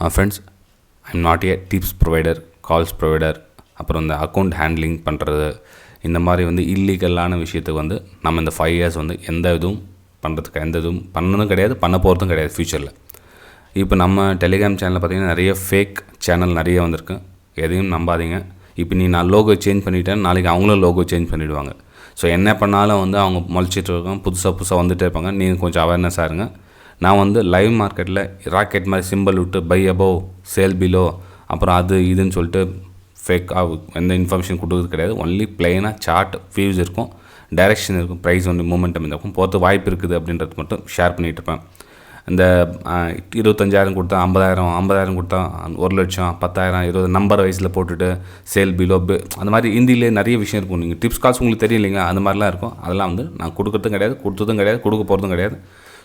Friends, I'm not a tips provider, calls provider, அப்புறம் இந்த account handling பண்ணுறது, இந்த மாதிரி இல்லீகலான விஷயத்துக்கு நம்ம இந்த 5 இயர்ஸ் எந்த இதுவும் பண்ணுறதுக்கு எந்த இதுவும் பண்ணதும் கிடையாது, பண்ண போகிறதும் கிடையாது ஃப்யூச்சரில். இப்போ நம்ம டெலிகிராம் சேனலில் பார்த்திங்கன்னா நிறைய ஃபேக் சேனல் நிறைய வந்திருக்கு. எதையும் நம்பாதீங்க. இப்போ நான் லோகோ சேஞ்ச் பண்ணிவிட்டேன், நாளைக்கு அவங்களும் லோகோ சேஞ்ச் பண்ணிவிடுவாங்க. ஸோ என்ன பண்ணாலும் அவங்க முளைச்சிட்டு இருக்காங்க, புதுசாக வந்துகிட்டே இருப்பாங்க. நீங்கள் கொஞ்சம் அவேர்னஸாக இருங்க. நான் லைவ் மார்க்கெட்டில் ராக்கெட் மாதிரி சிம்பிள் விட்டு பை அபோவ் சேல் பிலோ அப்புறம் அது இதுன்னு சொல்லிட்டு ஃபேக்காக எந்த இன்ஃபர்மேஷன் கொடுக்குறது கிடையாது. ஒன்லி பிளெயினாக சார்ட் வியூஸ் இருக்கும், டைரெக்ஷன் இருக்கும், ப்ரைஸ் மூமெண்டம் இருக்கும், போகிறது வாய்ப்பு இருக்குது அப்படின்றது மட்டும் ஷேர் பண்ணிகிட்டு இருப்பேன். இந்த 25,000 கொடுத்தா 50,000 கொடுத்தா 1,00,000, 10,000, 20 நம்பர் வயசில் போட்டுட்டு சேல் பிலோ அந்த மாதிரி ஹிந்திலே நிறைய விஷயம் இருக்கும். நீங்கள் டிப்ஸ் கால்ஸ் உங்களுக்கு தெரியும் இல்லைங்க, அந்த மாதிரிலாம் இருக்கும். அதெல்லாம் நான் கொடுக்குறதும் கிடையாது, கொடுத்ததும் கிடையாது, கொடுக்க போகிறதும் கிடையாது.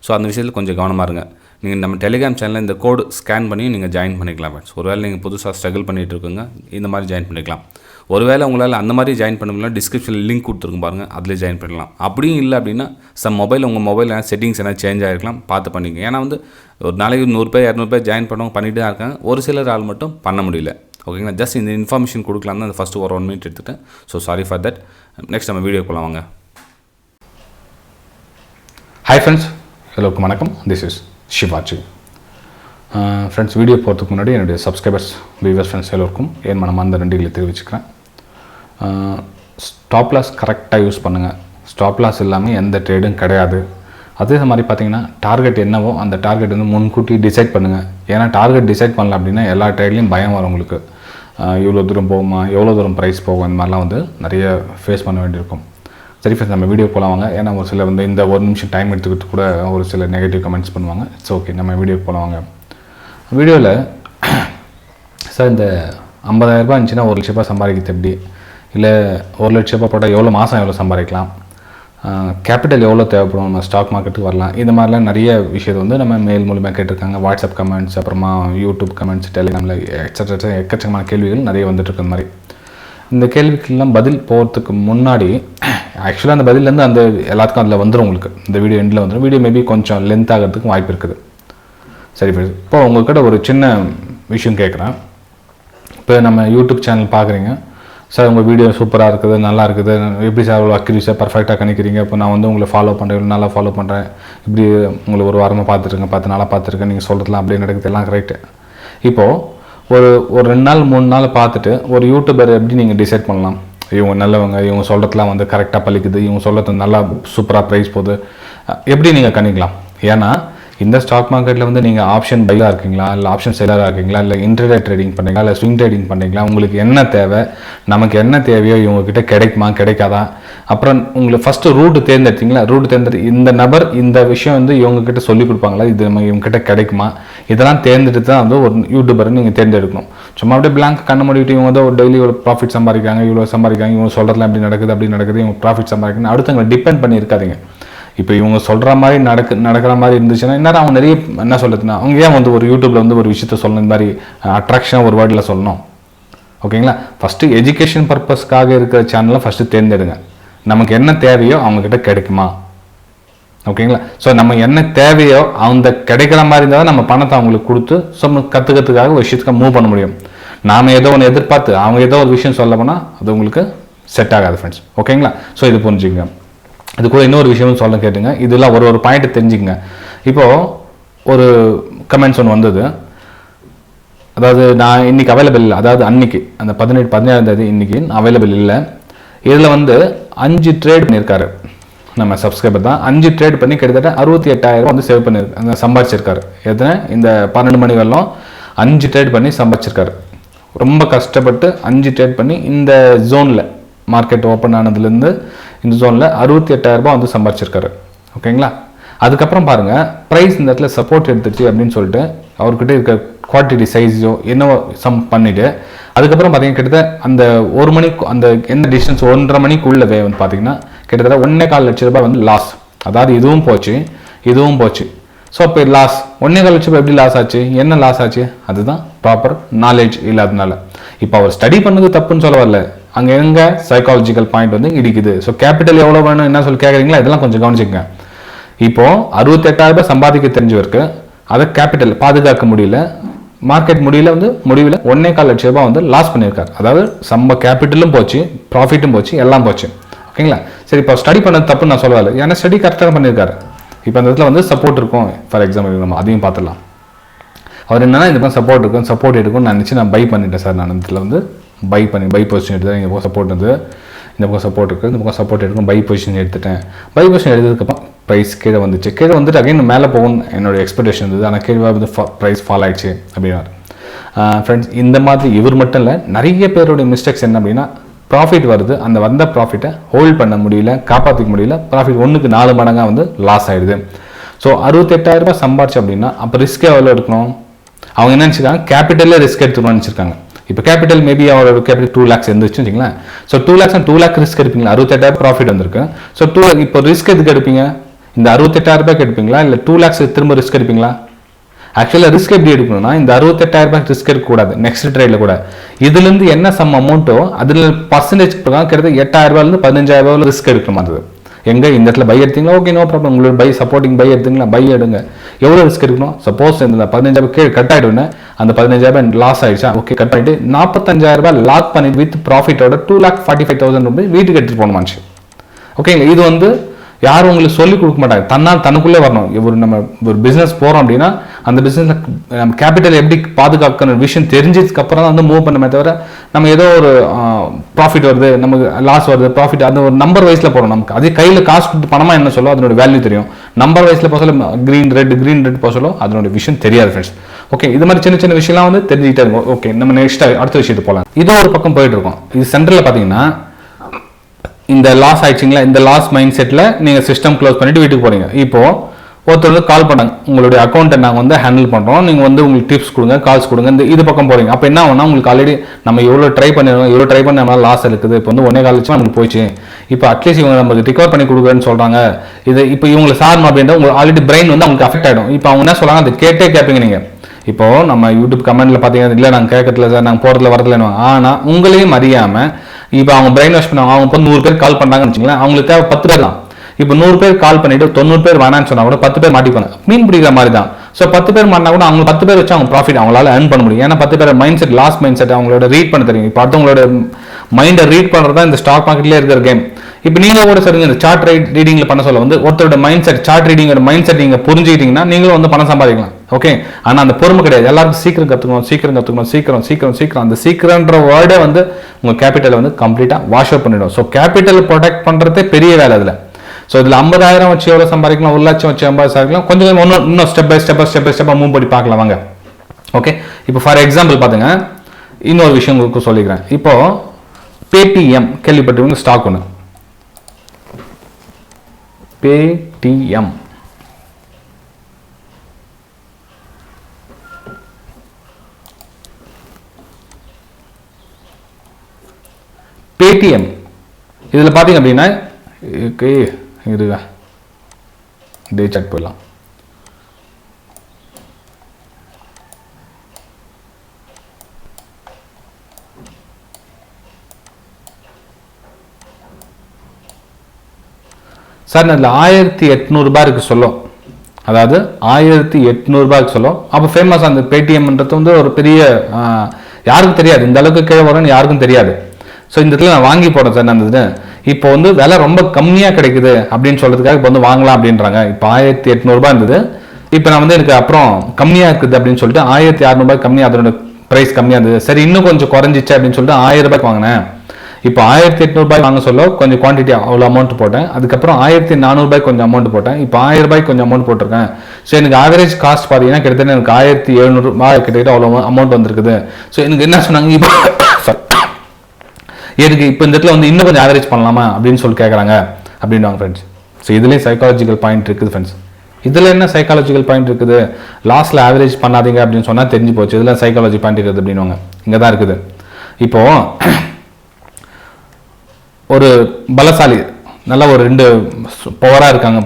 ஸோ அந்த விஷயத்தில் கொஞ்சம் கவனமாக இருங்க. நீங்கள் நம்ம டெலிகிராம் சேனலில் இந்த கோடு ஸ்கேன் பண்ணி நீங்கள் ஜாயின் பண்ணிக்கலாம் ஃப்ரெண்ட்ஸ். ஒருவேளை நீங்கள் புதுசாக ஸ்ட்ரகிள் பண்ணிகிட்டு இருக்குங்க, இந்த மாதிரி ஜாயின் பண்ணிக்கலாம். ஒருவேளை உங்களால் அந்த மாதிரி ஜாயின் பண்ண முடியல, டிஸ்கிரிப்ஷனில் லிங்க் கொடுத்துருக்கும் பாருங்கள், அதில் ஜாயின் பண்ணலாம். அப்படியும் இல்லை அப்படின்னா உங்கள் மொபைல் செட்டிங்ஸ் என்ன சேஞ்ச் ஆகிருக்கலாம், பார்த்து பண்ணிங்க. ஏன்னா ஒரு நாளைக்கு 100 பேர் 200 பேர் ஜாயின் பண்ணவங்க பண்ணிட்டு தான் இருக்காங்க. ஒரு சிலர் ஆள் மட்டும் பண்ண முடியல. ஓகேங்களா, ஜஸ்ட் இந்த இன்ஃபர்மேஷன் கொடுக்கலாம் தான் அந்த ஃபஸ்ட்டு ஒரு 1 மினிட் எடுத்துகிட்டேன். So sorry for that. Next நம்ம வீடியோ போகலாம் வாங்க. ஹாய் ஃப்ரெண்ட்ஸ், எல்லோருக்கும் வணக்கம். This is Sivaji. Friends, video போகிறதுக்கு முன்னாடி என்னுடைய சப்ஸ்கிரைபர்ஸ், வியூவர்ஸ், ஃப்ரெண்ட்ஸ் எல்லோருக்கும் என் மனமார்ந்த நன்றிகளை தெரிவிச்சுக்கிறேன். ஸ்டாப் லாஸ் கரெக்டாக யூஸ் பண்ணுங்கள். ஸ்டாப் லாஸ் இல்லாமல் எந்த ட்ரேடும் கிடையாது. அதே மாதிரி பார்த்தீங்கன்னா டார்கெட் என்னவோ அந்த டார்கெட் முன்கூட்டி டிசைட் பண்ணுங்கள். ஏன்னா டார்கெட் டிசைட் பண்ணல அப்படின்னா எல்லா ட்ரேட்லேயும் பயம் வரும் உங்களுக்கு. இவ்வளோ தூரம் போகுமா, எவ்வளோ தூரம் ப்ரைஸ் போகும், இந்த மாதிரிலாம் நிறைய ஃபேஸ் பண்ண வேண்டியிருக்கும். சரி ஃப்ரெண்ட்ஸ், நம்ம வீடியோ போகலாம் வாங்க. ஏன்னா ஒரு சில இந்த 1 நிமிஷம் டைம் எடுத்துக்கிட்டு கூட ஒரு சில நெகட்டிவ் கமெண்ட்ஸ் பண்ணுவாங்க. இட்ஸ் ஓகே, நம்ம வீடியோ போகலாம் வாங்க. வீடியோவில் சார் இந்த 50,000 இருந்துச்சுன்னா 1,00,000 சம்பாதிக்கிறது எப்படி, இல்லை 1,00,000 போட்டால் எவ்வளோ மாதம் எவ்வளோ சம்பாதிக்கலாம், கேபிட்டல் எவ்வளோ தேவைப்படும், நம்ம ஸ்டாக் மார்க்கெட்டுக்கு வரலாம், இந்த மாதிரிலாம் நிறைய விஷயத்தை நம்ம மெயில் மூலமாக கேட்டிருக்காங்க. வாட்ஸ்அப் கமெண்ட்ஸ், அப்புறமா யூடியூப் கமெண்ட்ஸ், டெலிகிராமில் எக்கச்சக்கமான கேள்விகள் நிறைய வந்துட்டுருக்க மாதிரி. இந்த கேள்விக்கெல்லாம் பதில் போகிறதுக்கு முன்னாடி ஆக்சுவலாக அந்த பதிலேருந்து அந்த எல்லாத்துக்கும் அதில் வந்துடும் உங்களுக்கு. இந்த வீடியோ எண்டில் வந்துடும். வீடியோ மேபி கொஞ்சம் லென்த் ஆகிறதுக்கும் வாய்ப்பு இருக்குது. சரி ஃப்ரெண்ட்ஸ், இப்போ உங்கள்கிட்ட ஒரு சின்ன விஷயம் கேட்குறேன். இப்போ நம்ம யூடியூப் சேனல் பார்க்குறீங்க சார், உங்கள் வீடியோ சூப்பராக இருக்குது, நல்லா இருக்குது, எப்படி சார் அவ்வளோ அக்யூரேட்டாக பர்ஃபெக்டாக கணிக்கிறீங்க, இப்போ நான் உங்களை ஃபாலோ பண்ணுறேன், நல்லா ஃபாலோ பண்ணுறேன், இப்படி உங்களை ஒரு வாரமாக பார்த்துருக்கேன், 10 நாளாக பார்த்துருக்கேன், நீங்கள் சொல்கிறதுலாம் அப்படியே நடக்குது, எல்லாம் கரெக்டு. இப்போது ஒரு 2 நாள் 3 நாள் பார்த்துட்டு ஒரு யூடியூபர் எப்படி நீங்கள் டிசைட் பண்ணலாம், இவங்க நல்லவங்க, இவங்க சொல்கிறதுலாம் கரெக்டாக பழிக்குது, இவங்க சொல்கிறது நல்லா சூப்பராக ப்ரைஸ் போகுது, எப்படி நீங்கள் கணிக்கலாம்? ஏன்னா இந்த ஸ்டாக் மார்க்கெட்டில் நீங்கள் ஆப்ஷன் பையாக இருக்கீங்களா, இல்லை ஆப்ஷன் செல்லராக இருக்கீங்களா, இல்லை இன்ட்ராடே ட்ரேடிங் பண்ணுறீங்களா, இல்லை ஸ்விங் ட்ரேடிங் பண்ணுறீங்களா, உங்களுக்கு என்ன தேவை, நமக்கு என்ன தேவையோ இவங்ககிட்ட கிடைக்குமா கிடைக்காதா, அப்புறம் உங்களுக்கு ஃபஸ்ட்டு ரூட்டு தேர்ந்தெடுத்தீங்களா, ரூட்டு தேர்ந்தெடுத்து இந்த நபர் இந்த விஷயம் இவங்ககிட்ட சொல்லிக் கொடுப்பாங்களா, இது நம்ம இவங்ககிட்ட கிடைக்குமா, இதெல்லாம் தேர்ந்தெடுத்து தான் ஒரு யூடியூபரை நீங்கள் தேர்ந்தெடுக்கணும். சும்மா அப்படியே பிளாங்க் கண்ண முடிவிட்டு இவங்க ஒரு டெய்லி ஒரு ப்ராஃபிட் சம்பாதிக்கிறாங்க, இவ்வளோ சம்பாதிக்கிறாங்க, இவங்க சொல்கிறதுலாம் எப்படி நடக்குது, அப்படி நடக்குது, இவங்க ப்ராஃபிட் சம்பாதிக்கணும், அடுத்தவங்களை டிபெண்ட் பண்ணி இருக்காதிங்க. இப்போ இவங்க சொல்கிற மாதிரி நடக்கிற மாதிரி இருந்துச்சுன்னா இன்னும் அவங்க நிறைய என்ன சொல்லுதுன்னா, அவங்க ஏன் ஒரு யூடியூப்பில் ஒரு விஷயத்த சொல்லணும், இந்த மாதிரி அட்ராக்ஷனாக ஒரு வேர்டில் சொல்லணும். ஓகேங்களா, ஃபஸ்ட்டு எஜுகேஷன் பர்பஸ்க்காக இருக்கிற சேனலை ஃபஸ்ட்டு தேர்ந்தெடுங்க. நமக்கு என்ன தேவையோ அவங்கக்கிட்ட கிடைக்குமா? ஓகேங்களா, ஸோ நம்ம என்ன தேவையோ அந்த கிடைக்கிற மாதிரி இருந்தால் நம்ம பணத்தை அவங்களுக்கு கொடுத்து கற்றுக்கிறதுக்காக ஒரு விஷயத்துக்காக மூவ் பண்ண முடியும். நாம் ஏதோ ஒன்று எதிர்பார்த்து அவங்க ஏதோ ஒரு விஷயம் சொல்ல போனால் அது உங்களுக்கு செட் ஆகாது ஃப்ரெண்ட்ஸ். ஓகேங்களா, ஸோ இது புரிஞ்சுங்க. இது கூட இன்னொரு விஷயமும் சொல்ல கேட்டுங்க, இதெல்லாம் ஒரு பாயிண்ட்டை தெரிஞ்சுங்க. இப்போது ஒரு கமெண்ட்ஸ் ஒன்று வந்தது, அதாவது நான் இன்றைக்கி அவைலபிள் இல்லை, அதாவது அன்றைக்கி அந்த 17ஆம் தேதி இன்றைக்கி அவைலபிள் இல்லை. இதில் 5 ட்ரேட் பண்ணியிருக்காரு நம்ம சப்ஸ்கிரைபர் தான். 5 ட்ரேட் பண்ணி கிட்டத்தட்ட 68,000 சேவ் பண்ணியிருக்காரு, சம்பாதிச்சிருக்காரு. எத்தனை இந்த 12 மணி வரலாம் 5 ட்ரேட் பண்ணி சம்பாதிச்சிருக்காரு. ரொம்ப கஷ்டப்பட்டு 5 ட்ரேட் பண்ணி இந்த ஜோனில் மார்க்கெட் ஓப்பன் ஆனதுலேருந்து இந்த ஜோனில் 68,000 சம்பாதிச்சிருக்காரு. ஓகேங்களா, அதுக்கப்புறம் பாருங்கள் ப்ரைஸ் இந்த இடத்துல சப்போர்ட் எடுத்துச்சு அப்படின்னு சொல்லிட்டு அவர்கிட்ட இருக்க குவான்டிட்டி சைஸோ என்னவோ சம் பண்ணிவிட்டு அதுக்கப்புறம் பார்த்தீங்கன்னா கிட்டத்தட்ட அந்த 1 மணிக்கு அந்த எந்த டிஸ்டன்ஸ் 1.5 மணிக்குள்ளவே பார்த்தீங்கன்னா கிட்டத்தட்ட 1.25 லட்ச ரூபாய் லாஸ். அதாவது இதுவும் போச்சு இதுவும் போச்சு. ஸோ இப்போ லாஸ் 1.25 லட்ச ரூபாய் எப்படி லாஸ் ஆச்சு, என்ன லாஸ் ஆச்சு? அதுதான் ப்ராப்பர் நாலேஜ் இல்லாதனால. இப்போ அவர் ஸ்டடி பண்ணது தப்புன்னு சொல்ல வரல, அங்கே எங்கே சைக்காலஜிக்கல் பாயிண்ட் இடிக்குது. ஸோ கேபிட்டல் எவ்வளோ வேணும் என்ன சொல்லி கேட்குறீங்களா, இதெல்லாம் கொஞ்சம் கவனிச்சுக்கங்க. இப்போது 68,000 சம்பாதிக்க தெரிஞ்சவருக்கு அதை கேபிட்டல் பாதுகாக்க முடியல, மார்க்கெட் முடிவில் 1.25 லட்ச ரூபாய் வந்து லாஸ் பண்ணியிருக்காரு. அதாவது சம்ப கேபிட்டலும் போச்சு, ப்ராஃபிட்டும் போச்சு, எல்லாம் போச்சு. ஓகேங்களா? சரி, இப்போ ஸ்டடி பண்ணது தப்புன்னு நான் சொல்லலை, ஏன்னா ஸ்டடி கரெக்டாக பண்ணியிருக்காரு. இப்போ அந்த இடத்துல வந்து சப்போர்ட் இருக்கும். ஃபார் எக்ஸாம்பிள் நம்ம அதையும் பார்த்துடலாம். அவர் என்னன்னா இந்த மாதிரி சப்போர்ட் இருக்கும்னு நினச்சி நான் பை பண்ணிட்டேன் சார். நான் இதில் வந்து பை பொசிஷன் எடுத்தேன். இந்த பக்கம் சப்போர்ட் வந்து இந்த பக்கம் சப்போர்ட் இருக்குது, இந்த பக்கம் சப்போர்ட் எடுக்கும், பை பொசிஷன் எடுத்துட்டேன். பை பொசிஷன் எடுத்ததுக்கப்புறம் ப்ரைஸ் கீழே வந்துச்சு. கீழே வந்துட்டு அகைன் மேலே போகும்னு என்னோட எக்ஸ்பெக்டேஷன் இருந்தது. ஆனால் கீழே வந்து ப்ரைஸ் ஃபால் ஆயிடுச்சு அப்படின்னாரு. ஃப்ரெண்ட்ஸ், இந்த மாதிரி இவர் மட்டும் இல்லை, நிறைய பேருடைய மிஸ்டேக்ஸ் என்ன அப்படின்னா, ப்ராஃபிட் வருது, அந்த வந்த ப்ராஃபிட்டை ஹோல்ட் பண்ண முடியல, காப்பாற்றிக்க முடியல, ப்ராஃபிட் 1க்கு 4 மடங்காக வந்து லாஸ் ஆகிடுது. ஸோ 68,000 ரூபாய் சம்பாரிச்சு அப்படின்னா அப்போ ரிஸ்க் எவ்வளோ எடுக்கணும்? அவங்க என்ன நினச்சிருக்காங்க, கேபிட்டலே ரிஸ்க் எடுத்துக்கணும்னு நினச்சிருக்காங்க. இப்போ கேபிட்டல் மேபி அவரோட கேபிட்டல் 2 lakhs இருந்துச்சு வச்சுங்களேன். ஸோ 2 lakhs 2 lakh ரிஸ்க் எடுப்பீங்களா? 68,000 ப்ராஃபிட் வந்திருக்கு. ஸோ இப்போ ரிஸ்க் எதுக்கு எடுப்பீங்க? இந்த 68,000 ரூபாய்க்கு எடுப்பீங்களா, இல்லை 2 lakhs திரும்ப ரிஸ்க் எடுப்பீங்களா? ஆக்சுவலாக ரிஸ்க் எப்படி எடுக்கணும்னா, இந்த 68,000 ரூபாய்க்கு ரிஸ்க் எடுக்கக்கூடாது. நெக்ஸ்ட் ட்ரேடில் கூட இதுலேருந்து என்ன சம் அமௌண்ட்டோ அதில் பர்சன்டேஜ் கிட்டத்தட்ட 8,000 ரூபாயிலேருந்து 15,000 ரூபாயில் ரிஸ்க் எடுக்க மாதிரி. எங்கே இந்த இடத்துல பை எடுத்தீங்களா, ஓகே நோ ப்ராப்ளம், உங்களோட பை சப்போர்ட்டிங் பை எடுத்தீங்களா, பை எடுங்க. எவ்வளோ ரிஸ்க் எடுக்கணும்? சப்போஸ் இந்த 15,000 கீழே கட் ஆகிடுவேன், அந்த 15,000 லாஸ் ஆகிடுச்சா, ஓகே கட் பண்ணிட்டு 45,000 ரூபாய் லாக் பண்ணிட்டு வித் ப்ராஃபிட்டோட 2,45,000 ரூபாய் வீட்டுக்கு எடுத்துகிட்டு போகணுமாச்சு. ஓகேங்களா? இது வந்து யாரும் உங்களுக்கு சொல்லிக் கொடுக்க மாட்டாங்க, தனக்குள்ளே வரணும். நம்ம ஒரு பிஸ்னஸ் போகிறோம் அப்படின்னா அந்த பிஸ்னஸில் நம்ம கேபிட்டல் எப்படி பாதுகாக்கணும் விஷயம் தெரிஞ்சதுக்கு அப்புறம் தான் வந்து மூவ் பண்ணமே தவிர, நம்ம ஏதோ ஒரு ப்ராஃபிட் வருது, நமக்கு லாஸ் வருது, ப்ராஃபிட் அது ஒரு நம்பர் வைஸில் போகிறோம். நமக்கு அதே கையில் காசு கொடுத்து பணமாக என்ன சொல்லும், அதனோட வேல்யூ தெரியும். நம்பர் வைஸில் போக சொல்ல க்ரீன் ரெட் போக சொல்லும், அதனோட விஷயம் தெரியாது ஃப்ரெண்ட்ஸ். ஓகே, இது மாதிரி சின்ன சின்ன விஷயம்லாம் வந்து தெரிஞ்சுக்கிட்டே இருக்கும். ஓகே, நம்ம நெக்ஸ்ட் அடுத்த விஷயத்துக்கு போகலாம். இதோ ஒரு பக்கம் போயிட்டு இருக்கோம். இது சென்டரில் பார்த்தீங்கன்னா இந்த லாஸ் ஆயிடுச்சிங்களா, இந்த லாஸ் மைண்ட் செட்டில் நீங்கள் சிஸ்டம் க்ளோஸ் பண்ணிட்டு வீட்டுக்கு போகிறீங்க. இப்போது ஒருத்தர் வந்து கால் பண்ணாங்க, உங்களுடைய அக்கௌண்ட்டை நாங்கள் வந்து ஹேண்டில் பண்ணுறோம், நீங்கள் வந்து உங்களுக்கு டிப்ஸ் கொடுங்க, கால்ஸ் கொடுங்க, இந்த இது பக்கம் போகிறீங்க. அப்போ என்ன ஆகும்னா, உங்களுக்கு ஆல்ரெடி நம்ம எவ்வளோ ட்ரை பண்ணி நம்மளால் லாஸ் இருக்குது, இப்போ வந்து 1.25 லட்சம் நமக்கு போயிடுச்சு, இப்போ அட்லீஸ்ட் இவங்க நமக்கு ரிகவர் பண்ணி கொடுக்குறேன்னு சொல்கிறாங்க, இது இப்போ இவங்களை சாரணும் அப்படின்ற உங்களுக்கு ஆல்ரெடி பிரெயின் வந்து அவங்களுக்கு அஃபெக்ட் ஆகிடும். இப்போ அவங்க என்ன சொல்கிறாங்க, அது கேட்பீங்க நீங்கள். இப்போ நம்ம யூடியூப் கமெண்ட்ல பார்த்தீங்கன்னா, இல்லை நாங்கள் கேட்கறதுல சார், நாங்கள் போகிறதுல வரதுல, ஆனால் உங்களையும் அறியாமல் இப்போ அவங்க பிரெயின் வாஷ் பண்ணுவாங்க. அவங்க இப்போ 100 பேர் கால் பண்ணுறாங்கன்னு வச்சுங்களேன், அவங்களுக்கு தேவை 10 பேர் தான். இப்போ 100 பேர் கால் பண்ணிட்டு 90 பேர் வேணான்னு சொன்னா கூட 10 பேர் மாட்டிப்பாங்க. மீன் பிடிக்கிற மாதிரி தான். ஸோ 10 பேர் மாட்டினா கூட அவங்க 10 பேர் வச்சு அவங்க ப்ராஃபிட் அவங்களால ஏர்ன் பண்ண முடியும். ஏன்னா 10 பேர் mind set, last mind set அவங்களோட ரீட் பண்ண தெரியும். இப்போ அடுத்தவங்களோட மைண்டை ரீட் பண்ணுறது தான் இந்த ஸ்டாக் மார்க்கெட்லேயே இருக்கிற கேம். இப்போ நீங்கள் கூட சரிங்க, இந்த சார்ட் ரீடிங்கில் பண்ண சொல்ல வந்து ஒருத்தரோட மைண்ட் செட், சார்ட் ரீடிங்கோட மைண்ட் செட் நீங்கள் புரிஞ்சுக்கிட்டீங்கன்னா நீங்களும் வந்து பணம் சம்பாதிக்கலாம். ஓகே, ஆனால் அந்த பொறுமை கிடையாது. எல்லாருக்கும் சீக்கிரம் கற்றுக்கணும். அந்த சீக்கிரன்ற வேர்டே வந்து உங்கள் கேபிட்டலை வந்து கம்ப்ளீட்டாக வாஷ் அவுட் பண்ணிடும். ஸோ கேபிட்டல் ப்ரொடெக்ட் பண்ணுறதே பெரிய வேலை அதில். ஸோ இதில் 50,000 வச்சு எவ்வளோ சம்பாதிக்கலாம், 1 லட்சம் வச்சு 50 சம்பாதிக்கலாம். கொஞ்சம் இன்னும் ஸ்டெப் பை ஸ்டெப்பாக மூவ் பண்ணி பார்க்கலாம் வாங்க. ஓகே, இப்போ ஃபார் எக்ஸாம்பிள் பார்த்துங்க, இன்னொரு விஷயம் உங்களுக்கு சொல்லிக்கிறேன். இப்போ பேடிஎம் கேள்விப்பட்டிருக்கீங்க, ஸ்டாக் ஒன்று, பேடிஎம். பேடிஎம் இதில் பார்த்தீங்க அப்படின்னா இருங்க, டே சார்ட் போயிடலாம். சார் அதில் 1,800 ரூபாய் இருக்கு சொல்லும், அதாவது 1,800 ரூபாய்க்கு சொல்லும். அப்போ ஃபேமஸ் அந்த பேடிஎம்ன்றது வந்து ஒரு பெரிய யாருக்கும் தெரியாது, இந்த அளவுக்கு கீழே வரும்னு யாருக்கும் தெரியாது. ஸோ இந்த இடத்துல நான் வாங்கி போடுறேன் சார். நான் இப்போ வந்து விலை ரொம்ப கம்மியாக கிடைக்குது அப்படின்னு சொல்றதுக்காக இப்போ வந்து வாங்கலாம் அப்படின்றாங்க. இப்போ 1,800 ரூபாய் இருந்தது, இப்போ நான் வந்து எனக்கு அப்புறம் கம்மியாக இருக்குது அப்படின்னு சொல்லிட்டு 1,600 ரூபாய் கம்மியாக, அதோட ப்ரைஸ் கம்மியாக இருந்தது. சரி இன்னும் கொஞ்சம் குறைஞ்சிச்சு அப்படின்னு சொல்லிட்டு 1,000 ரூபாய்க்கு வாங்கினேன். இப்போ 1,800 ரூபாய் வாங்க சொல்ல கொஞ்சம் குவான்டிட்டி அவ்வளோ அமௌண்ட் போட்டேன். அதுக்கப்புறம் 1,400 ரூபாய்க்கு கொஞ்சம் அமௌண்ட் போட்டேன். இப்போ 1,000 ரூபாய்க்கு கொஞ்சம் அமௌண்ட் போட்டிருக்கேன். ஸோ எனக்கு ஆவரேஜ் காஸ்ட் பார்த்தீங்கன்னா கிட்டத்தட்ட எனக்கு 1,700 ரூபாய் கிட்டத்தட்ட அவ்வளோ அமௌண்ட் வந்திருக்குது. ஸோ எனக்கு என்ன சொன்னாங்க, இப்போ எனக்கு இப்போ இந்த இடத்துல வந்து இன்னும் கொஞ்சம் ஆவரேஜ் பண்ணலாமா அப்படின்னு சொல்லி கேட்குறாங்க அப்படின்வாங்க ஃப்ரெண்ட்ஸ். ஸோ இதுலேயும் சைக்காலஜிக்கல் பாயிண்ட் இருக்குது ஃப்ரெண்ட்ஸ். இதில் என்ன சைக்காலஜிக்கல் பாயிண்ட் இருக்குது, லாஸ்ட்டில் ஆவரேஜ் பண்ணாதீங்க அப்படின்னு சொன்னால் தெரிஞ்சு போச்சு. இதில் சைக்காலஜி பாயிண்ட் இருக்குது அப்படின்வாங்க. இங்கே தான் இருக்குது. இப்போது ஒரு பலசாலி நல்லா ஒரு 2 பவராக இருக்காங்க,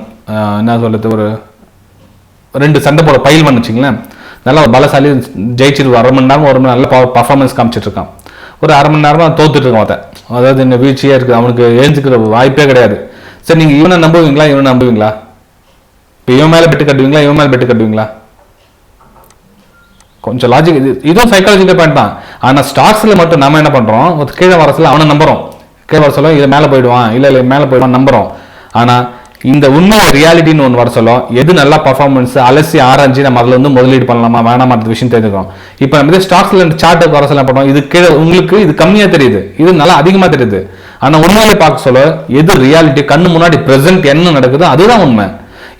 என்ன சொல்கிறது, ஒரு 2 சண்டை போட பயில்வான்னு வச்சுங்களேன். நல்லா ஒரு பலசாலி ஜெயிச்சிட்டு 1/2 மணி நேரம் 1 மணி நேரம் நல்லா பர்ஃபார்மன்ஸ் காமிச்சிட்டு இருக்கான். ஒரு 1/2 மணி நேரமாக தோத்துட்டு இருக்கான் அவன். அதாவது இந்த வீழ்ச்சியாக இருக்குது, அவனுக்கு எழுந்துக்கிற வாய்ப்பே கிடையாது. சரி நீங்கள் இவனை நம்புவீங்களா? இப்போ இவன் மேலே பெட்டு கட்டுவீங்களா, இவன் மேலே பெட்டு கட்டுவீங்களா? கொஞ்சம் லாஜிக், இதுவும் சைக்காலஜிக்கல் பாயிண்ட் தான். ஆனால் ஸ்டாக்ஸில் மட்டும் நம்ம என்ன பண்ணுறோம், கீழே வர சொல்ல அவனை நம்புறோம், கீழே வர சொல்ல இதை மேலே போயிடுவான், இல்லை மேலே போயிடுவான் நம்புறோம். ஆனால் இந்த உண்மை ரியாலிட்டின்னு ஒன்று வர சொல்ல எது நல்லா பர்ஃபார்மன்ஸ் அலசி ஆராய்ச்சி நம்ம அதில் வந்து முதலீடு பண்ணலாமா வேணாமா அந்த விஷயம் தெரிஞ்சுக்கிறோம். இப்போ நம்ம ஸ்டாக்ஸ்ல சார்ட்டுக்கு வர சொல்ல பண்ணுறோம், இது கீழே உங்களுக்கு இது கம்மியாக தெரியுது, இது நல்லா அதிகமாக தெரியுது. ஆனால் உண்மையிலே பார்க்க சொல்ல எது ரியாலிட்டி, கண்ணு முன்னாடி ப்ரெசென்ட் என்ன நடக்குதோ அதுதான் உண்மை.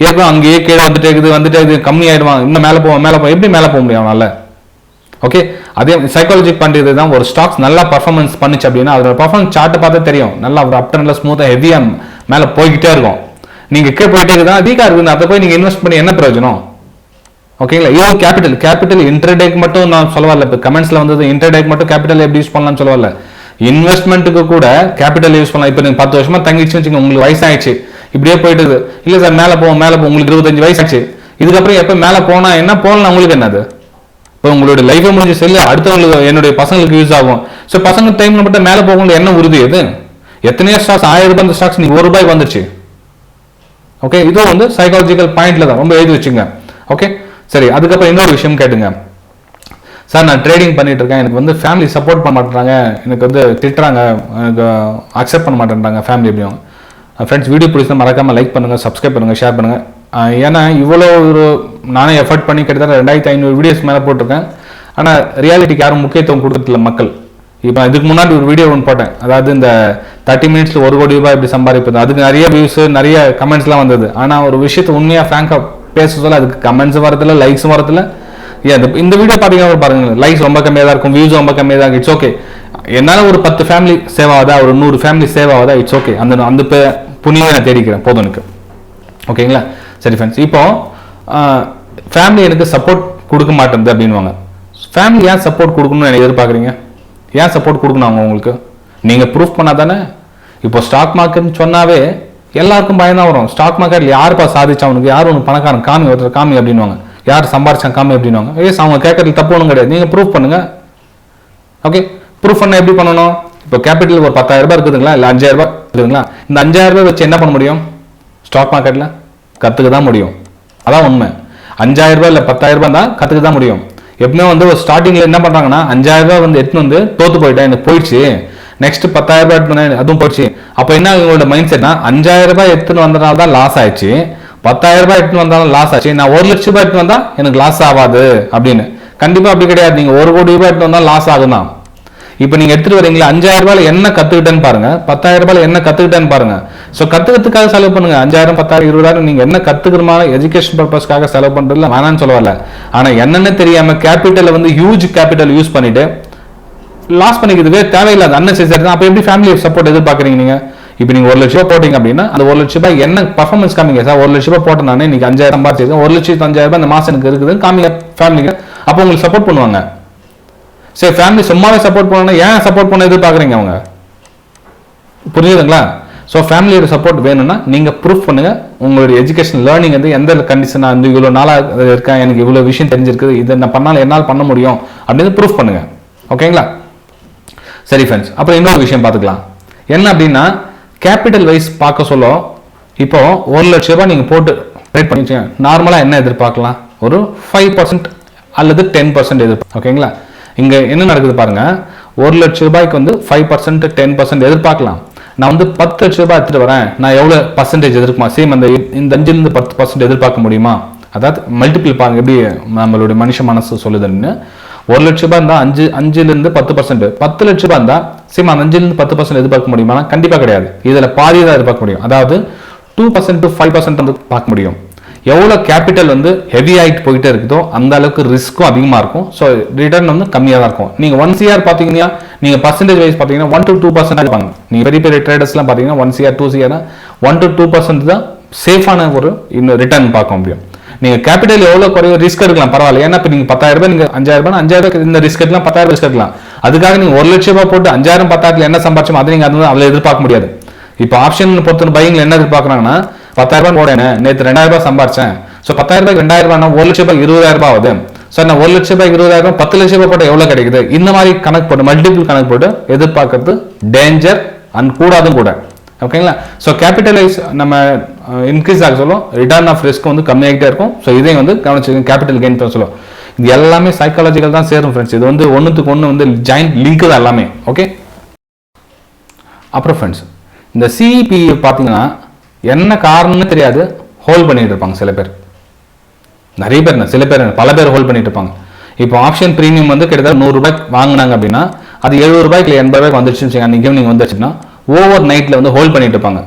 ஏதோ அங்கேயே கீழே வந்துட்டே இருக்குது கம்மி ஆயிடுவான், இன்னும் மேலே போவோம் எப்படி மேலே போக முடியும் அவனால? ஓகே, அதே சைக்காலஜிக் பண்ணுறது தான். ஒரு ஸ்டாக்ஸ் நல்லா பர்ஃபார்மன்ஸ் பண்ணிச்சு அப்படின்னா அதோட பர்ஃபார்மன்ஸ் சார்ட்டை பார்த்தா தெரியும், நல்லா ஒரு அப் ட்ரெண்ட்ல ஸ்மூத்தாக ஹெவியாக மேலே போய்கிட்டே இருக்கும். நீங்கள் கீழே போயிட்டே இருக்குதான் வீக்காக இருக்குது, அதை போய் நீங்கள் இன்வெஸ்ட் பண்ணி என்ன பிரயோஜனம்? ஓகேங்களா? இது கேபிட்டல் இன்டர்டேக்கு மட்டும் நான் சொல்ல வரல. இப்போ கமெண்ட்ஸ்ல வந்தது இன்டர்டேக்கு மட்டும் கேபிட்டல் எப்படி யூஸ் பண்ணலாம்னு சொல்ல வரல, இன்வெஸ்ட்மெண்ட்டுக்கு கூட கேபிட்டல் யூஸ் பண்ணலாம். இப்போ நீங்கள் 10 வருஷமா தங்கிச்சு வச்சுங்க, உங்களுக்கு வயசாயிடுச்சு, இப்படியே போயிட்டு இல்லை சார் மேலே போவோம் உங்களுக்கு 25 வயசு ஆச்சு, இதுக்கப்புறம் எப்போ மேலே போனா என்ன போகலாம் உங்களுக்கு என்னது? இப்போ உங்களுடைய லைஃபை முடிஞ்சு செல்லு அடுத்தவங்களுக்கு என்னுடைய பசங்களுக்கு யூஸ் ஆகும். ஸோ பசங்க டைம்ல மட்டும் மேலே போகணும் என்ன உறுதி? எது எத்தனையோ ஸ்டாக்ஸ் 1000 ரூபாய் அந்த ஸ்டாக்ஸ் நீங்கள் ₹1 வந்துச்சு. ஓகே, இதுவும் வந்து சைக்காலஜிக்கல் பாயிண்ட்ல தான், ரொம்ப எழுதி வச்சுங்க. ஓகே சரி, அதுக்கப்புறம் இன்னொரு விஷயம் கேட்டுங்க. சார் நான் ட்ரேடிங் பண்ணிட்டு இருக்கேன், எனக்கு வந்து ஃபேமிலி சப்போர்ட் பண்ண மாட்டேறாங்க, எனக்கு வந்து திட்டுறாங்க, எனக்கு அக்செப்ட் பண்ண மாட்டேன்றாங்க ஃபேமிலி. எப்படியும் ஃப்ரெண்ட்ஸ் வீடியோ பிடிச்சா மறக்காமல் லைக் பண்ணுங்கள், சப்ஸ்கிரைப் பண்ணுங்கள், ஷேர் பண்ணுங்கள். ஏன்னா இவ்வளோ ஒரு நானே எஃபர்ட் பண்ணி கிட்டத்தட்ட 2500 வீடியோஸ் மேலே போட்டிருக்கேன். ஆனால் ரியாலிட்டிக்கு யாரும் முக்கியத்துவம் கொடுக்கறதில்ல மக்கள். இப்போ இதுக்கு முன்னாடி ஒரு வீடியோ ஒன்று போட்டேன், அதாவது இந்த 30 மினிட்ஸில் ₹1 கோடி இப்படி சம்பாதிப்பது, அதுக்கு நிறைய வியூஸ் நிறைய கமெண்ட்ஸ்லாம் வந்தது. ஆனால் ஒரு விஷயத்தை உண்மையாக ஃப்ராங்காக பேச சொல்ல அதுக்கு கமெண்ட்ஸும் வரதில்லை, லைக்ஸும் வரதில்லை. இந்த வீடியோ பார்த்தீங்கன்னா பாருங்க, லைக்ஸ் ரொம்ப கம்மியாக தான் இருக்கும், வியூஸ் ரொம்ப கம்மியாக தான். இட்ஸ் ஓகே, என்னால் ஒரு 10 ஃபேமிலி சேவ் ஆகுதா, ஒரு 100 ஃபேமிலி சேவ் ஆகுதா, இட்ஸ் ஓகே. அந்த புண்ணியை நான் தேடிக்கிறேன் போதும் எனக்கு. ஓகேங்களா? சரி ஃப்ரெண்ட்ஸ், இப்போ ஃபேமிலி எனக்கு சப்போர்ட் கொடுக்க மாட்டேங்குது அப்படின்வாங்க. ஃபேமிலி ஏன் சப்போர்ட் கொடுக்கணும்னு எனக்கு எதிர்பார்க்குறீங்க? ஏன் சப்போர்ட் கொடுக்கணும் அவங்க உங்களுக்கு? நீங்கள் ப்ரூஃப் பண்ணால் தானே. இப்போ ஸ்டாக் மார்க்கெட்னு சொன்னாவே எல்லாருக்கும் பயம் தான் வரும். ஸ்டாக் மார்க்கெட்டில் யாருப்பா சாதிச்சா அவனுக்கு, யார் ஒன்று பணக்காரன் காமி, ஒருத்தர் காமி அப்படின்வாங்க, யார் சம்பாரிச்சான் காமி அப்படின்வாங்க. அவங்க கேட்கறது தப்பு ஒன்றும் கிடையாது, நீங்கள் ப்ரூஃப் பண்ணுங்க. ஓகே, ப்ரூஃப் பண்ண எப்படி பண்ணணும்? இப்போ கேபிட்டல் ஒரு 10,000 ரூபாய் இருக்குதுங்களா, இல்லை 5000 ரூபாய் இருக்குதுங்களா, இந்த 5000 ரூபாய் வச்சு என்ன பண்ண முடியும்? ஸ்டாக் மார்க்கெட்டில் கற்றுக்க தான் முடியும். அதான் உண்மை. 5000 ரூபாய் இல்லை 10,000 ரூபாய் தான் கற்றுக்க தான் முடியும். எப்பவுமே வந்து ஒரு ஸ்டார்டிங்ல என்ன பண்றாங்கன்னா 5000 ரூபாய் வந்து எடுத்துன்னு வந்து தோத்து போயிட்டேன், எனக்கு போயிடுச்சு, நெக்ஸ்ட் 10,000 ரூபாய் எடுத்து அதுவும் போயிடுச்சு. அப்போ என்ன இவங்களோட மைண்ட் செட்னா 5000 ரூபாய் எடுத்துன்னு வந்தனால தான் லாஸ் ஆயிடுச்சு, 10,000 ரூபாய் எடுத்துன்னு வந்தாலும் லாஸ் ஆச்சு, நான் 1 லட்சம் ரூபாய் எடுத்து வந்தா எனக்கு லாஸ் ஆகாது அப்படின்னு. கண்டிப்பா அப்படி கிடையாது. நீங்க 1 கோடி ரூபாய் எடுத்து வந்தா லாஸ் ஆகும் தான். இப்போ நீங்க எடுத்துட்டு வரீங்களா, 5000 ரூபாயில என்ன கத்துக்கிட்டேன்னு பாருங்க, 10,000 ரூபாயில என்ன கத்துக்கிட்டேன்னு பாருங்க. ஸோ கத்துக்கிறதுக்காக செலவு பண்ணுங்க. 5000 10,000 20,000 நீங்க என்ன கத்துக்கிறமான எஜுகேஷன் பர்பஸ்க்காக செலவு பண்றதுல வேணான்னு சொல்ல வரல. ஆனா என்னன்னு தெரியாம கேபிட்டலை வந்து ஹியூஜ் கேபிட்டல் யூஸ் பண்ணிட்டு லாஸ் பண்ணிக்கிறதுவே தேவையில்லாத அன்னெசரி தான். அப்போ எப்படி ஃபேமிலி சப்போர்ட் எதிர்பார்க்குறீங்க நீங்க? இப்போ நீங்க 1 லட்சம் ரூபாய் போட்டீங்க அப்படின்னா அந்த 1 லட்சம் ரூபாய் என்ன பர்ஃபார்மன்ஸ் காமிங்க. சார் 1 லட்சம் ரூபாய் போட்டேன் நானே, இன்னைக்கு 5000 சம்பாதிச்சிருக்கேன், 1,50,000 ரூபாய் இந்த மாசம் எனக்கு இருக்குது காமிங்க ஃபேமிலிக்கு. அப்போ உங்களுக்கு சப்போர்ட் பண்ணுவாங்க. சரி, ஃபேமிலி சும்மாவே சப்போர்ட் பண்ணணும், ஏன் சப்போர்ட் பண்ண எதிர்பார்க்குறீங்க அவங்க? புரியுதுங்களா? ஸோ ஃபேமிலியோட சப்போர்ட் வேணும்னா நீங்கள் ப்ரூஃப் பண்ணுங்க. உங்களுடைய எஜுகேஷன் லேர்னிங் வந்து எந்த கண்டிஷனாக வந்து இவ்வளோ நாளாக இருக்கேன், எனக்கு இவ்வளோ விஷயம் தெரிஞ்சிருக்குது, இதை நான் பண்ணாலும் என்னால் பண்ண முடியும் அப்படின்னு ப்ரூஃப் பண்ணுங்க. ஓகேங்களா? சரி ஃப்ரெண்ட்ஸ், அப்புறம் இன்னொரு விஷயம் பார்த்துக்கலாம். என்ன அப்படின்னா கேபிட்டல் வைஸ் பார்க்க சொல்ல, இப்போ 1 லட்சம் ரூபாய் நீங்கள் போட்டு ட்ரேட் பண்ணி நார்மலாக என்ன எதிர்பார்க்கலாம்? ஒரு 5% அல்லது 10% எதிர்பார்க்கலாம். ஓகேங்களா? இங்கே என்ன நடக்குது பாருங்க, 1 லட்சம் ரூபாய்க்கு வந்து 5% 10% எதிர்பார்க்கலாம். நான் வந்து 10 லட்சம் ரூபாய் எடுத்துட்டு வரேன், நான் எவ்வளோ பர்சன்டேஜ் எதிர்க்குமா? சேம் இந்த 5லிருந்து 10% எதிர்பார்க்க முடியுமா? அதாவது மல்டிபிள் பாருங்க எப்படி நம்மளுடைய மனுஷ மனசு சொல்லுதுன்னு. 1 லட்சம் ரூபாய் இருந்தால் 5லிருந்து 10%, 10 லட்சம் ரூபாய் இருந்தால் சேம் 5லிருந்து 10% எதிர்பார்க்க முடியுமா? கண்டிப்பாக கிடையாது. இதில் பாதி தான் எதிர்பார்க்க முடியும். அதாவது 2% to 5% வந்து பார்க்க முடியும். எவ்வளோ கேபிட்டல் வந்து ஹெவி ஆகிட்டு போயிட்டே இருக்குதோ அந்த அளவுக்கு ரிஸ்க்கும் அதிகமாக இருக்கும். ஸோ ரிட்டர்ன் வந்து கம்மியாக தான் இருக்கும். நீங்கள் 1 CR பார்த்தீங்கன்னா நீங்கள் பர்சன்டேஜ் வைஸ் பார்த்தீங்கன்னா 1 to 2% இருப்பாங்க. நீங்கள் பெரிய பெரிய ட்ரேடர்ஸ்லாம் பார்த்தீங்கன்னா 1 CR 2 CR 1 to 2% தான் சேஃபான ஒரு இன்னும் ரிட்டர்ன் பார்க்க முடியும். நீங்கள் கேபிட்டல் எவ்வளோ குறைய ரிஸ்க் எடுக்கலாம் பரவாயில்ல. ஏன்னா இப்போ நீங்கள் 10,000 ரூபாய் நீங்கள் 5,000 ரூபாய் 5,000 இந்த ரிஸ்க் எடுக்கலாம், 10,000 ரிஸ்க் எடுக்கலாம். அதுக்காக நீங்கள் 1 லட்சம் ரூபாய் போட்டு 5,000 10,000 என்ன சம்பாதிச்சோம் அதை நீங்கள் அதில் எதிர்பார்க்க முடியாது. இப்போ ஆப்ஷன் பொறுத்த பையிங்ல என்ன எதிர்பார்க்குறாங்கன்னா 10,000 ரூபாய் போடணும், நேற்று 2,000 ரூபாய் சம்பாரிச்சேன், ஸோ 10,000 ரூபாய்க்கு 2,000 ரூபாய் 1 லட்சம் ரூபாய் 20,000 ரூபாய் ஆகுது. ஸோ நான் 1 லட்சம் ரூபாய் 20,000 10 லட்சம் ரூபாய் போட்டால் எவ்வளோ கிடைக்குது? இந்த மாதிரி கணக்கு போட்டு மல்டிபிள் கணக்கு போட்டு எதிர்பார்க்கறது டேஞ்சர் அண்ட் கூடாதும் கூட. ஓகேங்களா? ஸோ கேபிட்டலைஸ் நம்ம இன்க்ரீஸ் ஆக சொல்லும், ரிட்டர்ன் ஆஃப் ரிஸ்க் வந்து கம்மியாகிட்டே இருக்கும். ஸோ இதையும் வந்து கவனிச்சு கேபிட்டல் கெயின் பண்ண சொல்லும். இது எல்லாமே சைக்காலஜிக்கல் தான் சேரும் ஃப்ரெண்ட்ஸ். இது வந்து ஒன்றுத்துக்கு ஒன்று வந்து ஜாயிண்ட் லிங்க் தான் எல்லாமே. ஓகே, அப்புறம் ஃப்ரெண்ட்ஸ் இந்த சிஇபி பார்த்தீங்கன்னா என்ன காரணம்னு தெரியாது ஹோல்ட் பண்ணிட்டு இருப்பாங்க சில பேர். நிறைய பேர் சில பேர் பல பேர் ஹோல்ட் பண்ணிட்டு இருப்பாங்க. இப்போ ஆப்ஷன் ப்ரீமியம் வந்து கிட்டத்தட்ட 100 ரூபாய்க்கு வாங்கினாங்க அப்படின்னா அது 70 ரூபாய்க்கு 80 ரூபாய்க்கு வந்துருச்சுன்னு அன்றைக்கி நீங்கள் வந்துச்சுன்னா ஓவர் நைட்டில் வந்து ஹோல்ட் பண்ணிட்டு இருப்பாங்க.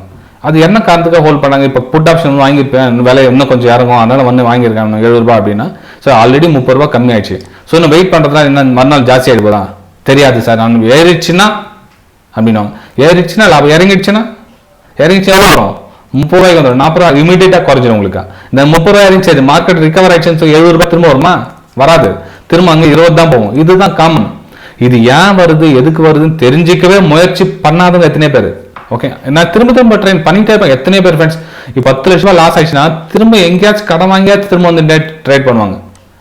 அது என்ன காரணத்துக்காக ஹோல்ட் பண்ணாங்க? இப்போ புட் ஆப்ஷன் வாங்கியிருப்பேன், விலை இன்னும் கொஞ்சம் இறங்கும், அதனால வந்து வாங்கியிருக்காங்க 70 ரூபாய் அப்படின்னா. ஸோ ஆல்ரெடி 30 ரூபா கம்மி ஆயிடுச்சு. ஸோ இன்னும் வெயிட் பண்ணுறதுனா என்ன மறுநாள் ஜாஸ்தி ஆகிடுவோம் தெரியாது சார். நான் ஏறிடுச்சுன்னா அப்படின்னா ஏறிடுச்சுன்னா லாபம், இறங்கிடுச்சுன்னா எவ்வளோ வரும்? 30 ரூபாய்க்கு வந்துடும், 40 ரூபா இமீடியட்டாக குறைஞ்சிடும் உங்களுக்கு. இந்த 30 ரூபாய் இருந்துச்சு மார்க்கெட் ரிகவர் ஆயிடுச்சுன்னு சொல்லி 70 ரூபாய் திரும்ப வருமா? வராது, திரும்ப அங்கே 20 தான் போகும். இதுதான் காமன். இது ஏன் வருது எதுக்கு வருதுன்னு தெரிஞ்சிக்கவே முயற்சி பண்ணாதவங்க எத்தனை பேர்? ஓகே, நான் திரும்ப ட்ரெயின் பண்ணிட்டே இருப்பேன். எத்தனை பேர் ஃப்ரெண்ட்ஸ் இப்போ 10 லட்ச ரூபா லாஸ் ஆயிடுச்சுன்னா திரும்ப எங்கேயாச்சும் கடன் வாங்கியாச்சும் திரும்ப வந்து ட்ரேட் பண்ணுவாங்க.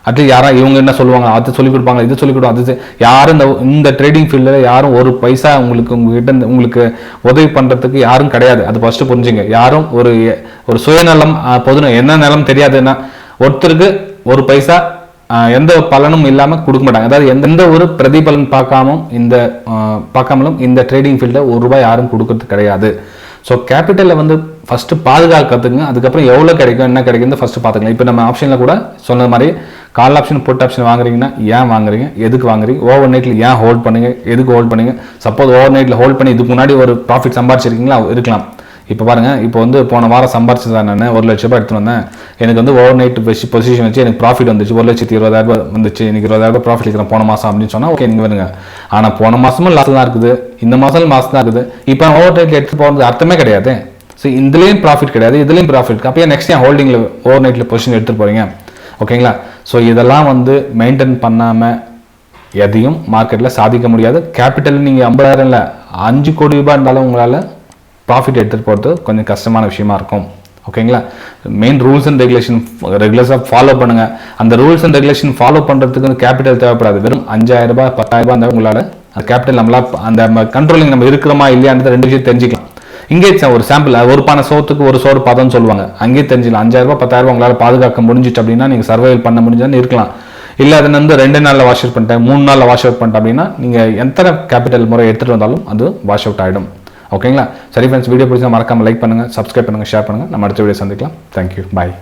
அட்லீஸ்ட் யாரா இவங்க என்ன சொல்லுவாங்க, அது சொல்லிக் கொடுப்பாங்க, இது சொல்லிக் கொடுப்பாங்க, அது யாரும் இந்த ட்ரேடிங் ஃபீல்டில் யாரும் ஒரு பைசா உங்ககிட்ட உங்களுக்கு உதவி பண்ணுறதுக்கு யாரும் கிடையாது. அது ஃபர்ஸ்ட் புரிஞ்சுங்க. யாரும் ஒரு சுயநலம் பொது என்ன நிலம் தெரியாதுன்னா ஒருத்தருக்கு ஒரு பைசா எந்த பலனும் இல்லாமல் கொடுக்க மாட்டாங்க. அதாவது எந்த ஒரு பிரதிபலன் பார்க்காமலும் இந்த ட்ரேடிங் ஃபீல்டில் 1 ரூபாய் யாரும் கொடுக்கறது கிடையாது. ஸோ கேபிட்டலை வந்து ஃபஸ்ட்டு பாதுகாக்கிறதுங்க. அதுக்கப்புறம் எவ்வளோ கிடைக்கும் என்ன கிடைக்கும் ஃபஸ்ட்டு பார்த்துக்கலாம். இப்போ நம்ம ஆப்ஷனில் கூட சொன்ன மாதிரி கால் ஆப்ஷன் புட் ஆப்ஷன் வாங்குறீங்கன்னா ஏன் வாங்குறீங்க, எதுக்கு வாங்குறீங்க, ஓவர் நைட்டில் ஏன் ஹோல்ட் பண்ணுங்க, எதுக்கு ஹோல்ட் பண்ணுங்க. சப்போஸ் ஓவர் நைட்டில் ஹோல்ட் பண்ணி இதுக்கு முன்னாடி ஒரு ப்ராஃபிட் சம்பாரிச்சிருக்கீங்களா இருக்கலாம். இப்போ பாருங்கள், இப்போ வந்து போன வாரம் சம்பாரிச்சதான் நான் 1 லட்ச ரூபாய் எடுத்துட்டு வந்தேன். எனக்கு வந்து ஓவர் நைட் பொசிஷன் வச்சு எனக்கு ப்ராஃபிட் வந்துச்சு, 1,20,000 ரூபாய் வந்துச்சு, எனக்கு 20,000 ரூபாய் ப்ராஃபிட் இருக்கிறேன் போன மாதம் அப்படின்னு சொன்னால் ஓகே நீங்கள் வருங்க. ஆனால் போன மாதமும் லாஸ் தான் இருக்குது, இந்த மாதம் லாஸ் தான் இருக்குது. இப்போ ஓவர் நைட்டில் எடுத்து போகிறது அர்த்தமே கிடையாது. ஸோ இதுலேயும் ப்ராஃபிட் கிடையாது, இதுலேயும் ப்ராஃபிட். அப்போ நெக்ஸ்ட் டைம் ஹோல்டிங்கில் ஓவர் நைட்டில் பொசிஷன் எடுத்துகிட்டு போகிறீங்க. ஓகேங்களா? ஸோ இதெல்லாம் வந்து மெயின்டைன் பண்ணாமல் எதையும் மார்க்கெட்டில் சாதிக்க முடியாது. கேபிட்டல் நீங்கள் 50,000 இல்லை 5 கோடி ரூபாய் இருந்தாலும் உங்களால் ப்ராஃபிட் எடுத்துகிட்டு போகிறது கொஞ்சம் கஷ்டமான விஷயமா இருக்கும். ஓகேங்களா? மெயின் ரூல்ஸ் அண்ட் ரெகுலேஷன் ரெகுலராக ஃபாலோ பண்ணுங்கள். அந்த ரூல்ஸ் அண்ட் ரெகுலேஷன் ஃபாலோ பண்ணுறதுக்கு வந்து கேபிட்டல் தேவைப்படாது. வெறும் 5,000 ரூபாய் 10,000 ரூபாய் இருந்தால் உங்களால் அந்த கேபிட்டல் நம்மளால் அந்த கண்ட்ரோலிங் நம்ம இருக்கிறோமா இல்லையான்றது 2 விஷயம் தெரிஞ்சுக்கலாம். இங்கே ஒரு சாம்பிள், ஒரு பானை சோத்துக்கு ஒரு சோறு பதம்னு சொல்லுவாங்க. அங்கேயே தெரிஞ்சுக்கலாம். 5,000 ரூபாய் 10,000 ரூபாய் உங்களால் பாதுகாக்க முடிஞ்சிட்டு அப்படின்னா நீங்கள் சர்வைவல் பண்ண முடிஞ்சான்னு இருக்கலாம். இல்லை அதை வந்து 2 நாளில் வாஷ் அவுட் பண்ணிட்டேன், 3 நாளில் வாஷ் அவுட் பண்ணிட்டேன் அப்படின்னா நீங்கள் எத்தனை கேபிட்டல் முறை எடுத்துகிட்டு வந்தாலும் அது வாஷ் அவுட் ஆகிடும். ஓகேங்களா? சரி ஃப்ரெண்ட்ஸ், வீடியோ பிடிச்சா மறக்காமல் லைக் பண்ணுங்கள், சப்ஸ்கிரைப் பண்ணுங்கள், ஷேர் பண்ணுங்கள். நம்ம அடுத்த வீடியோ சந்திக்கலாம். தேங்க்யூ, பாய்.